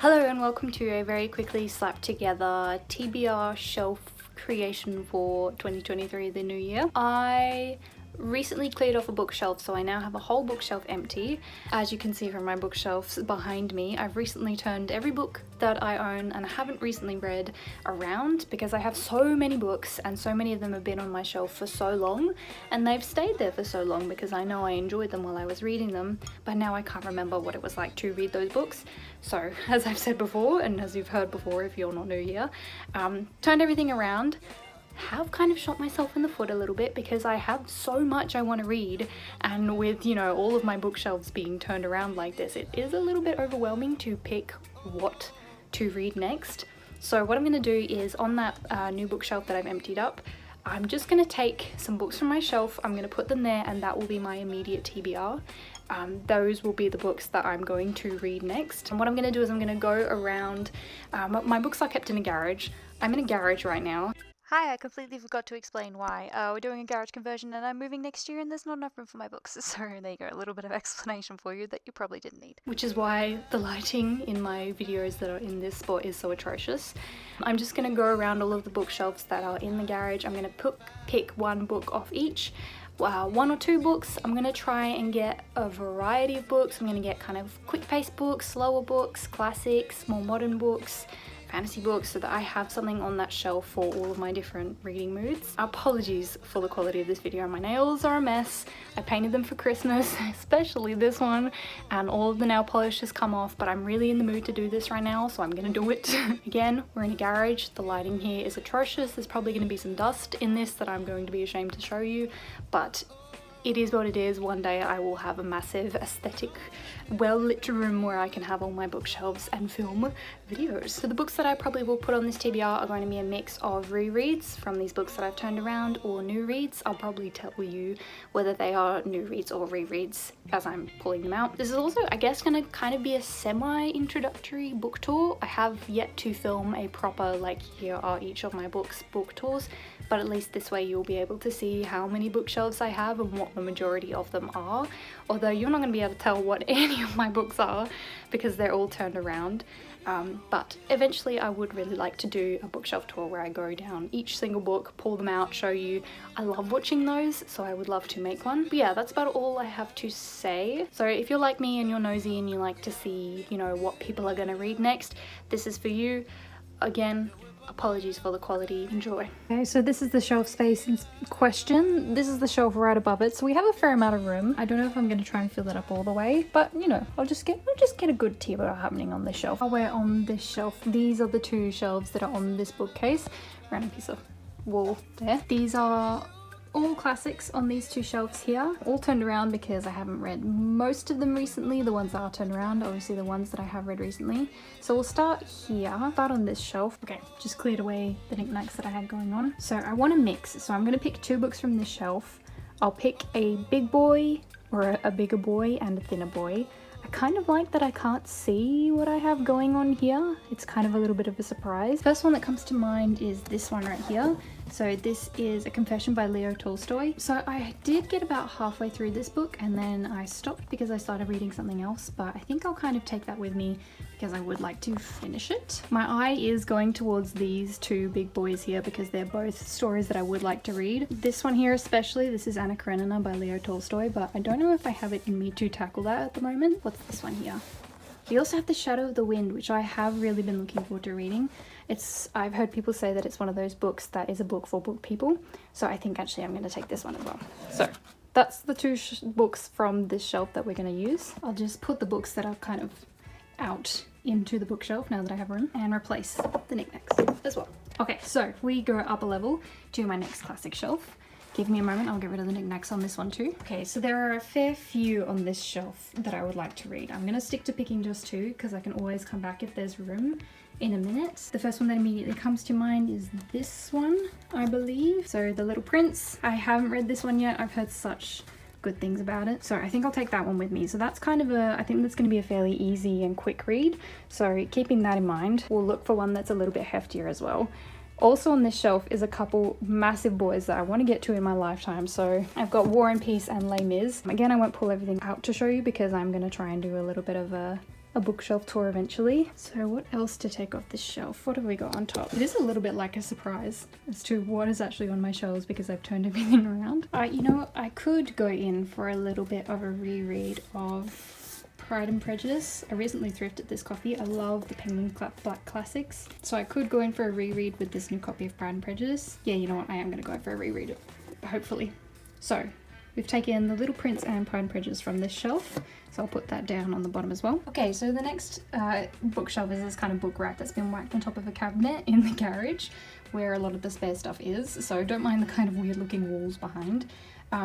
Hello and welcome to a very quickly slapped together TBR shelf creation for 2023, the new year. I recently cleared off a bookshelf, so I now have a whole bookshelf empty. As you can see from my bookshelves behind me, I've recently turned every book that I own and haven't recently read around because I have so many books and so many of them have been on my shelf for so long, and they've stayed there for so long because I know I enjoyed them while I was reading them, but now I can't remember what it was like to read those books. So as I've said before, and as you've heard before if you're not new here, turned everything around. Have kind of shot myself in the foot a little bit because I have so much I want to read, and with, you know, all of my bookshelves being turned around like this, it is a little bit overwhelming to pick what to read next. So what I'm going to do is on that new bookshelf that I've emptied up, I'm just going to take some books from my shelf, I'm going to put them there, and that will be my immediate TBR. Those will be the books that I'm going to read next. And what I'm going to do is I'm going to go around, my books are kept in a garage. I'm in a garage right now. Hi, I completely forgot to explain why. We're doing a garage conversion and I'm moving next year and there's not enough room for my books. So there you go, a little bit of explanation for you that you probably didn't need. Which is why the lighting in my videos that are in this spot is so atrocious. I'm just going to go around all of the bookshelves that are in the garage. I'm going to pick one book off each. One or two books. I'm going to try and get a variety of books. I'm going to get kind of quick-paced books, slower books, classics, more modern books, fantasy books, so that I have something on that shelf for all of my different reading moods. Apologies for the quality of this video. My nails are a mess. I painted them for Christmas, especially this one, and all of the nail polish has come off, but I'm really in the mood to do this right now, so I'm gonna do it. Again, we're in a garage. The lighting here is atrocious. There's probably gonna be some dust in this that I'm going to be ashamed to show you, but it is what it is. One day I will have a massive aesthetic, well-lit room where I can have all my bookshelves and film videos. So the books that I probably will put on this TBR are going to be a mix of rereads from these books that I've turned around, or new reads. I'll probably tell you whether they are new reads or rereads as I'm pulling them out. This is also, I guess, going to kind of be a semi-introductory book tour. I have yet to film a proper, like, here are each of my books book tours, but at least this way you'll be able to see how many bookshelves I have and what the majority of them are, although you're not going to be able to tell what any of my books are because they're all turned around. But eventually I would really like to do a bookshelf tour where I go down each single book, pull them out, show you. I love watching those, so I would love to make one. But yeah, that's about all I have to say. So if you're like me and you're nosy and you like to see, you know, what people are going to read next, this is for you. Again, apologies for the quality. Enjoy. Okay, so this is the shelf space in question. This is the shelf right above it, so we have a fair amount of room. I don't know if I'm going to try and fill it up all the way, but you know, I'll just get a good TBR happening on this shelf. While we're on this shelf, these are the two shelves that are on this bookcase. Random piece of wall there. These are all classics on these two shelves here, all turned around because I haven't read most of them recently. The ones that are turned around, obviously the ones that I have read recently. So we'll start here, start on this shelf. Okay, just cleared away the knickknacks that I had going on. So I want to mix, so I'm going to pick two books from this shelf. I'll pick a big boy, or a bigger boy, and a thinner boy. I kind of like that I can't see what I have going on here. It's kind of a little bit of a surprise. First one that comes to mind is this one right here. So this is A Confession by Leo Tolstoy. So I did get about halfway through this book and then I stopped because I started reading something else, but I think I'll kind of take that with me because I would like to finish it. My eye is going towards these two big boys here because they're both stories that I would like to read. This one here especially, this is Anna Karenina by Leo Tolstoy, but I don't know if I have it in me to tackle that at the moment. What's this one here? We also have The Shadow of the Wind, which I have really been looking forward to reading. I've heard people say that it's one of those books that is a book for book people, so I think actually I'm going to take this one as well. So that's the two books from this shelf that we're going to use. I'll just put the books that are kind of out into the bookshelf now that I have room and replace the knickknacks as well. Okay, so we go up a level to my next classic shelf. Give me a moment, I'll get rid of the knickknacks on this one too. Okay, so there are a fair few on this shelf that I would like to read. I'm gonna stick to picking just two because I can always come back if there's room in a minute. The first one that immediately comes to mind is this one, I believe. So The Little Prince. I haven't read this one yet. I've heard such good things about it, so I think I'll take that one with me. So that's kind of I think that's going to be a fairly easy and quick read, so keeping that in mind, we'll look for one that's a little bit heftier as well. Also on this shelf is a couple massive boys that I want to get to in my lifetime. So I've got War and Peace and Les Mis. Again, I won't pull everything out to show you because I'm going to try and do a little bit of a a bookshelf tour eventually. So what else to take off this shelf? What have we got on top? It is a little bit like a surprise as to what is actually on my shelves because I've turned everything around. You know what? I could go in for a little bit of a reread of Pride and Prejudice. I recently thrifted this copy. I love the Penguin Black Classics. So I could go in for a reread with this new copy of Pride and Prejudice. Yeah, you know what? I am going to go for a reread, hopefully. So we've taken The Little Prince and Pride and Prejudice from this shelf. So I'll put that down on the bottom as well. Okay, so the next bookshelf is this kind of book rack that's been whacked on top of a cabinet in the garage where a lot of the spare stuff is. So don't mind the kind of weird looking walls behind.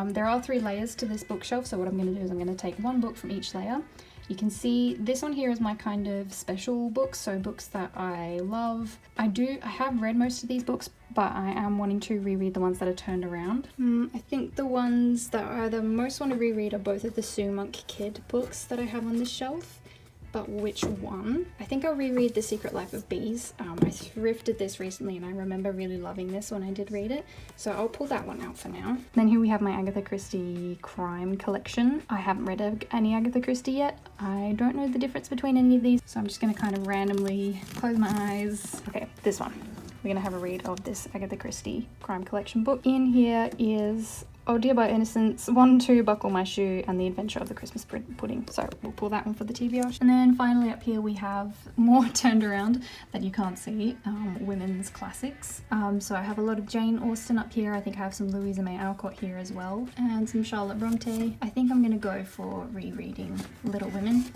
There are 3 layers to this bookshelf, so what I'm going to do is I'm going to take one book from each layer. You can see this one here is my kind of special books, so books that I love. I have read most of these books, but I am wanting to reread the ones that are turned around. I think the ones that I the most want to reread are both of the Sue Monk Kidd books that I have on this shelf. But which one? I think I'll reread The Secret Life of Bees. I thrifted this recently and I remember really loving this when I did read it. So I'll pull that one out for now. Then here we have my Agatha Christie crime collection. I haven't read any Agatha Christie yet. I don't know the difference between any of these. So I'm just going to kind of randomly close my eyes. Okay, this one. We're going to have a read of this Agatha Christie crime collection book. In here is Oh Dear by Innocence, 1, 2, Buckle My Shoe, and The Adventure of the Christmas Pudding. So we'll pull that one for the TBR. And then finally up here we have more turned around that you can't see, women's classics. So I have a lot of Jane Austen up here. I think I have some Louisa May Alcott here as well, and some Charlotte Bronte. I think I'm gonna go for rereading Little Women.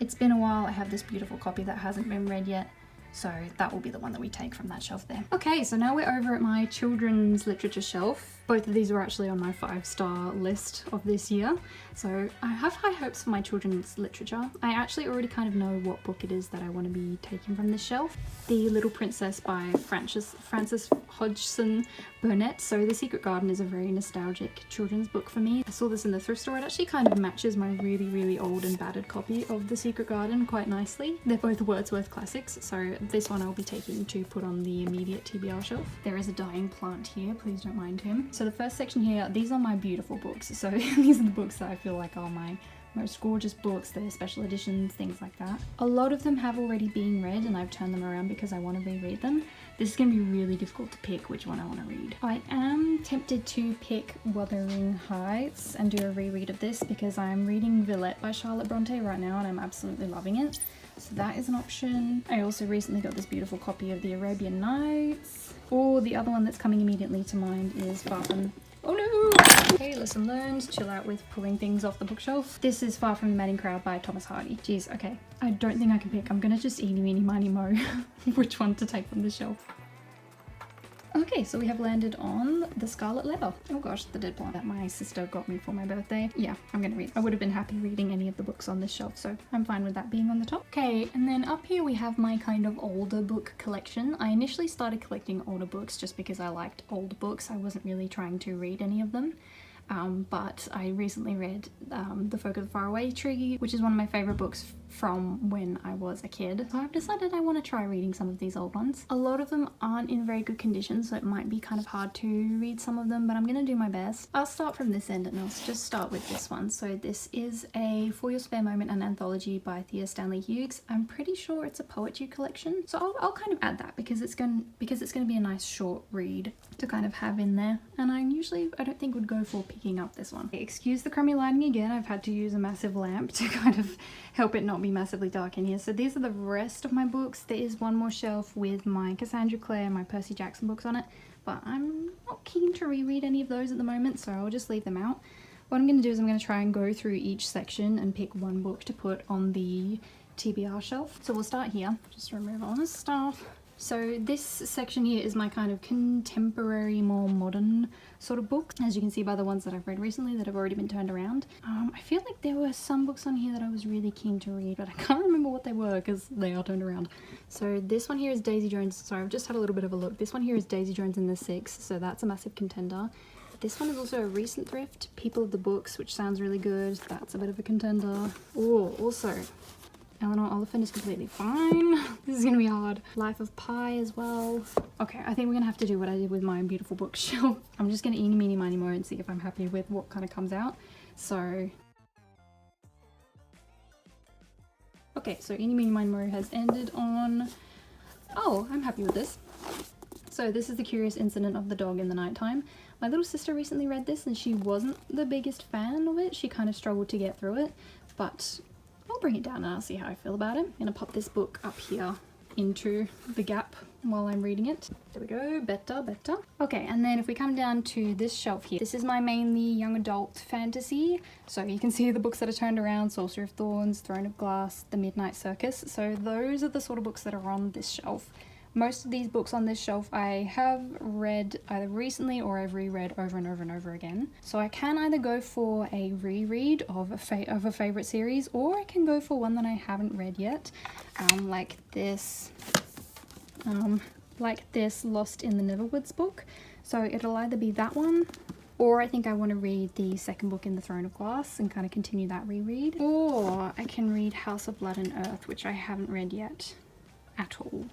It's been a while. I have this beautiful copy that hasn't been read yet. So that will be the one that we take from that shelf there. Okay, so now we're over at my children's literature shelf. Both of these were actually on my 5-star list of this year. So I have high hopes for my children's literature. I actually already kind of know what book it is that I want to be taking from this shelf. The Little Princess by Frances Hodgson Burnett. So The Secret Garden is a very nostalgic children's book for me. I saw this in the thrift store. It actually kind of matches my really, really old and battered copy of The Secret Garden quite nicely. They're both Wordsworth classics, so this one I'll be taking to put on the immediate TBR shelf. There is a dying plant here, please don't mind him. So the first section here, these are my beautiful books. So these are the books that I feel like are my most gorgeous books. They're special editions, things like that. A lot of them have already been read and I've turned them around because I want to reread them. This is going to be really difficult to pick which one I want to read. I am tempted to pick Wuthering Heights and do a reread of this because I'm reading Villette by Charlotte Bronte right now and I'm absolutely loving it. So that is an option. I also recently got this beautiful copy of the Arabian Nights. Or the other one that's coming immediately to mind is Far From... Oh no! Okay, lesson learned. Chill out with pulling things off the bookshelf. This is Far From the Madding Crowd by Thomas Hardy. Jeez, okay. I don't think I can pick. I'm gonna just eeny, meeny, miny, mo which one to take from the shelf. Okay, so we have landed on The Scarlet Letter. Oh gosh, the dead plant that my sister got me for my birthday. Yeah, I'm gonna read. I would have been happy reading any of the books on this shelf, so I'm fine with that being on the top. Okay, and then up here we have my kind of older book collection. I initially started collecting older books just because I liked old books. I wasn't really trying to read any of them. But I recently read The Folk of the Faraway Tree, which is one of my favourite books from when I was a kid. So I've decided I want to try reading some of these old ones. A lot of them aren't in very good condition, so it might be kind of hard to read some of them, but I'm going to do my best. I'll start from this end and I'll just start with this one. So this is a For Your Spare Moment, an anthology by Thea Stanley Hughes. I'm pretty sure it's a poetry collection, so I'll kind of add that because it's going to be a nice short read to kind of have in there, and I don't think would go for picking up this one. Excuse the crummy lighting again. I've had to use a massive lamp to kind of help it not be massively dark in here. So these are the rest of my books. There is one more shelf with my Cassandra Clare and my Percy Jackson books on it, but I'm not keen to reread any of those at the moment, so I'll just leave them out. What I'm going to do is I'm going to try and go through each section and pick one book to put on the TBR shelf. So we'll start here. Just remove all this stuff. So this section here is my kind of contemporary, more modern sort of book. As you can see by the ones that I've read recently that have already been turned around. I feel like there were some books on here that I was really keen to read, but I can't remember what they were because they are turned around. So this one here is Daisy Jones. Sorry, I've just had a little bit of a look. This one here is Daisy Jones and the Six, so that's a massive contender. This one is also a recent thrift, People of the Books, which sounds really good. That's a bit of a contender. Oh, also Eleanor Oliphant is completely fine. This is gonna be hard. Life of Pi as well. Okay, I think we're gonna have to do what I did with my beautiful bookshelf. I'm just gonna eeny, meeny, miny, mo and see if I'm happy with what kind of comes out. So Okay, so Eeny Meeny Miny Moe has ended on... Oh, I'm happy with this. So this is The Curious Incident of the Dog in the Nighttime. My little sister recently read this and she wasn't the biggest fan of it. She kind of struggled to get through it, but I'll bring it down and I'll see how I feel about it. I'm gonna pop this book up here into the gap while I'm reading it. There we go, better. Okay, and then if we come down to this shelf here, this is my mainly young adult fantasy. So you can see the books that are turned around: Sorcerer of Thorns, Throne of Glass, The Midnight Circus. So those are the sort of books that are on this shelf. Most of these books on this shelf I have read either recently or I've reread over and over and over again. So I can either go for a reread of a favourite series, or I can go for one that I haven't read yet, like this Lost in the Neverwoods book. So it'll either be that one, or I think I want to read the second book in the Throne of Glass and kind of continue that reread. Or I can read House of Blood and Earth, which I haven't read yet at all,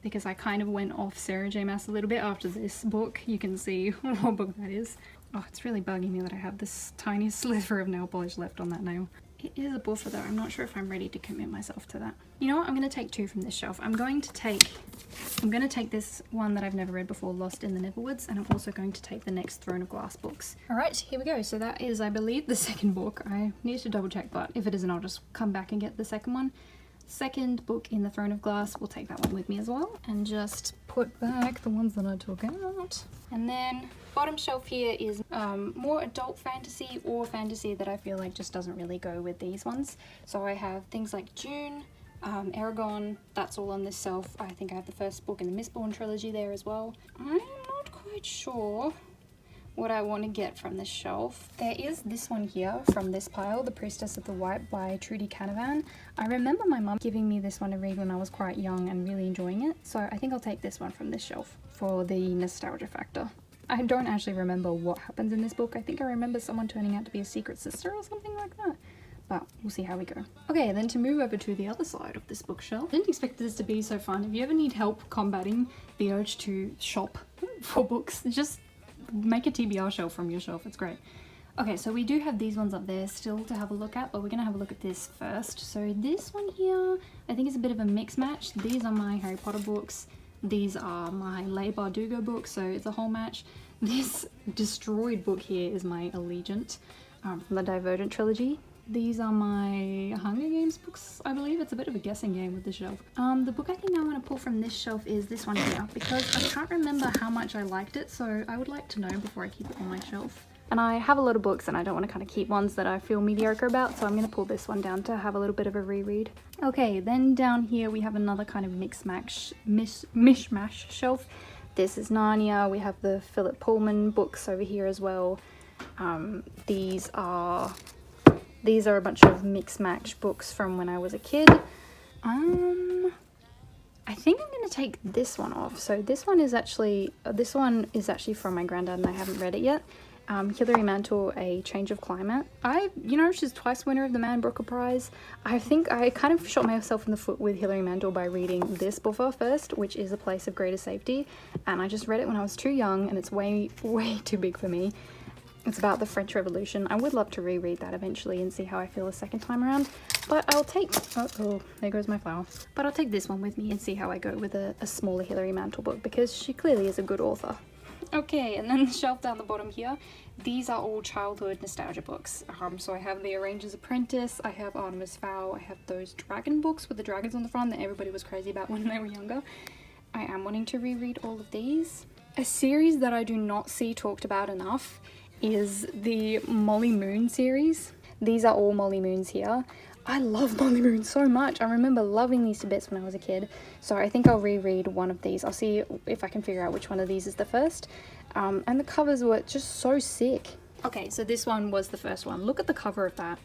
because I kind of went off Sarah J Maas a little bit after this book. You can see what book that is. Oh, it's really bugging me that I have this tiny sliver of nail polish left on that nail. It is a buffer though. I'm not sure if I'm ready to commit myself to that. You know what? I'm going to take two from this shelf. I'm going to take this one that I've never read before, Lost in the Neverwoods, and I'm also going to take the next Throne of Glass books. Alright, here we go. So that is, I believe, the second book. I need to double check, but if it isn't, I'll just come back and get the second one. Second book in the Throne of Glass, we'll take that one with me as well, and just put back the ones that I took out. And then bottom shelf here is more adult fantasy, or fantasy that I feel like just doesn't really go with these ones. So I have things like Dune, Eragon, that's all on this shelf. I think I have the first book in the Mistborn trilogy there as well. I'm not quite sure what I want to get from this shelf. There is this one here from this pile, The Priestess of the White by Trudy Canavan. I remember my mum giving me this one to read when I was quite young and really enjoying it, so I think I'll take this one from this shelf for the nostalgia factor. I don't actually remember what happens in this book. I think I remember someone turning out to be a secret sister or something like that, but we'll see how we go. Okay, then to move over to the other side of this bookshelf. I didn't expect this to be so fun. If you ever need help combating the urge to shop for books, just make a TBR shelf from your shelf. It's great. Okay, so we do have these ones up there still to have a look at, but we're gonna have a look at this first. So this one here, I think is a bit of a mix match. These are my Harry Potter books. These are my Leigh Bardugo books, so it's a whole match. This destroyed book here is my Allegiant from the Divergent trilogy. These are my Hunger Games books, I believe. It's a bit of a guessing game with the shelf. The book I think I want to pull from this shelf is this one here, because I can't remember how much I liked it, so I would like to know before I keep it on my shelf. And I have a lot of books and I don't want to kind of keep ones that I feel mediocre about, so I'm going to pull this one down to have a little bit of a reread. Okay, then down here we have another kind of mishmash shelf. This is Narnia. We have the Philip Pullman books over here as well. These are a bunch of mix-match books from when I was a kid. I think I'm going to take this one off. So this one is actually from my granddad and I haven't read it yet. Hilary Mantel, A Change of Climate. She's twice winner of the Man Booker Prize. I think I kind of shot myself in the foot with Hilary Mantel by reading this buffer first, which is A Place of Greater Safety. And I just read it when I was too young and it's way too big for me. It's about the French Revolution. I would love to reread that eventually and see how I feel the second time around. But I'll take... Oh, there goes my flower. But I'll take this one with me and see how I go with a smaller Hilary Mantel book, because she clearly is a good author. Okay, and then the shelf down the bottom here. These are all childhood nostalgia books. So I have The Arranger's Apprentice, I have Artemis Fowl, I have those dragon books with the dragons on the front that everybody was crazy about when they were younger. I am wanting to reread all of these. A series that I do not see talked about enough is the Molly Moon series. These are all Molly Moons here. I love Molly Moon so much. I remember loving these to bits when I was a kid. So I think I'll reread one of these. I'll see if I can figure out which one of these is the first. And the covers were just so sick. Okay, so this one was the first one. Look at the cover of that.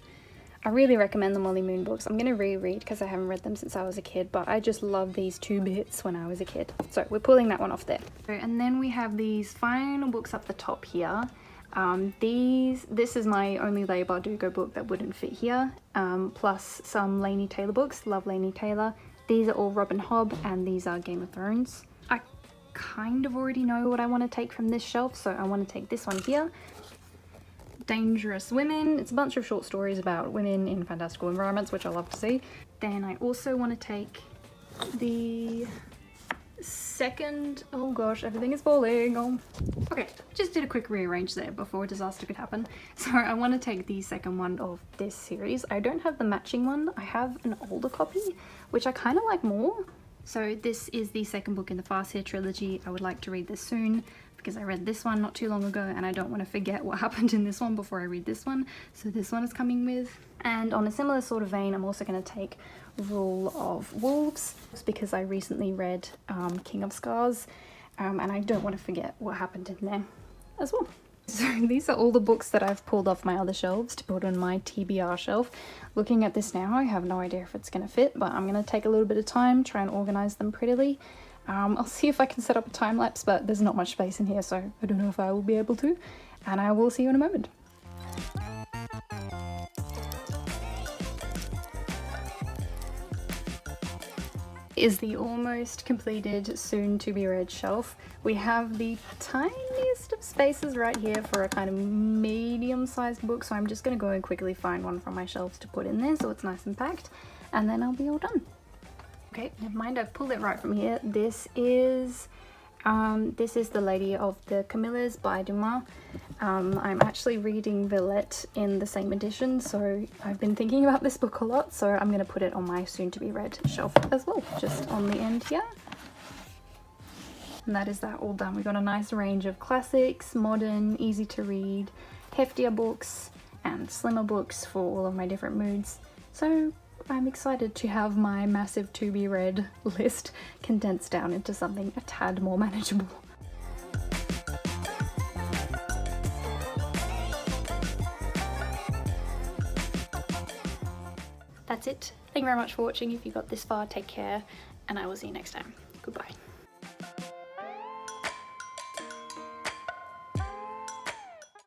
I really recommend the Molly Moon books. I'm going to reread because I haven't read them since I was a kid, but I just love these two bits when I was a kid. So we're pulling that one off there. And then we have these final books up the top here. This is my only Leigh Bardugo book that wouldn't fit here, plus some Laini Taylor books. Love Laini Taylor. These are all Robin Hobb, and these are Game of Thrones. I kind of already know what I want to take from this shelf, so I want to take this one here. Dangerous Women. It's a bunch of short stories about women in fantastical environments, which I love to see. Then I also want to take the second, oh gosh, everything is falling. Oh. Okay, just did a quick rearrange there before a disaster could happen. So I want to take the second one of this series. I don't have the matching one. I have an older copy, which I kind of like more. So this is the second book in the Farseer trilogy. I would like to read this soon because I read this one not too long ago and I don't want to forget what happened in this one before I read this one. So this one is coming with. And on a similar sort of vein, I'm also going to take Rule of Wolves because I recently read King of Scars and I don't want to forget what happened in there as well. So these are all the books that I've pulled off my other shelves to put on my TBR shelf. Looking at this now, I have no idea if it's going to fit, but I'm going to take a little bit of time, try and organize them prettily. I'll see if I can set up a time lapse, but there's not much space in here, so I don't know if I will be able to. And I will see you in a moment. Is the almost completed soon to be read shelf. We have the tiniest of spaces right here for a kind of medium sized book, so I'm just going to go and quickly find one from my shelves to put in there so it's nice and packed, and then I'll be all done. Okay, never mind, I've pulled it right from here. This is The Lady of the Camillas by Dumas. I'm actually reading Villette in the same edition, so I've been thinking about this book a lot, so I'm going to put it on my soon-to-be-read shelf as well, just on the end here. And that is that all done. We've got a nice range of classics, modern, easy to read, heftier books, and slimmer books for all of my different moods. So I'm excited to have my massive to-be-read list condensed down into something a tad more manageable. That's it. Thank you very much for watching. If you got this far, take care, and I will see you next time. Goodbye.